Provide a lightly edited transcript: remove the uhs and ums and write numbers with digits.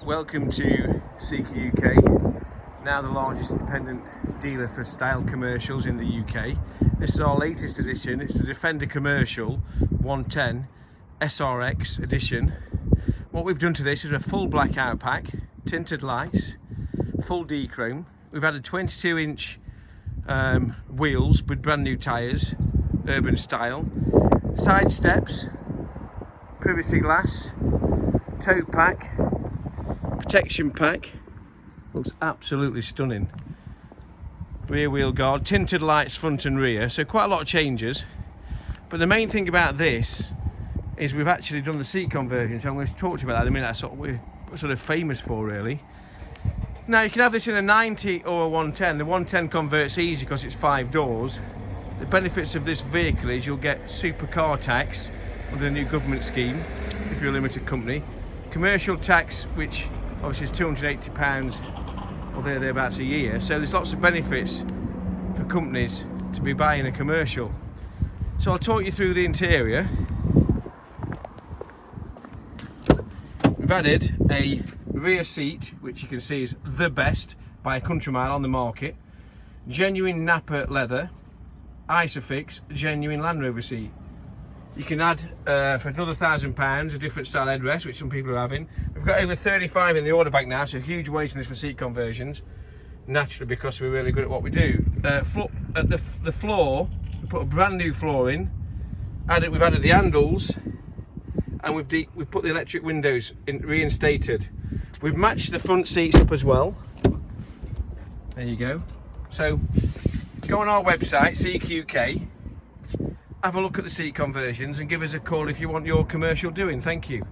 welcome to Seeker UK, now the largest independent dealer for style commercials in the UK. This is our latest edition. It's the Defender Commercial 110 SRX edition. What we've done to this is a full blackout pack, tinted lights, full D-chrome. We've added 22-inch wheels with brand new tyres, urban style, side steps, privacy glass, tow pack, protection pack, looks absolutely stunning. Rear wheel guard, tinted lights front and rear, so quite a lot of changes. But the main thing about this is we've actually done the seat conversion, so I'm going to talk to you about that in a minute. That's what we're sort of famous for, really. Now you can have this in a 90 or a 110. The 110 converts easy because it's 5 doors. The benefits of this vehicle is you'll get super car tax under the new government scheme if you're a limited company. Commercial tax, which obviously is £280 or thereabouts a year. So there's lots of benefits for companies to be buying a commercial. So I'll talk you through the interior. We've added a rear seat, which you can see is the best by a country mile on the market. Genuine Nappa leather, Isofix, genuine Land Rover seat. You can add, for another £1,000, a different style headrest, which some people are having. We've got over 35 in the order bank now, so a huge waiting list for seat conversions. Naturally, because we're really good at what we do. At the floor, we put a brand new floor in. We've added the handles, and we've put the electric windows reinstated. We've matched the front seats up as well. There you go. So, go on our website, Seeker UK. Have a look at the seat conversions and give us a call if you want your commercial doing. Thank you.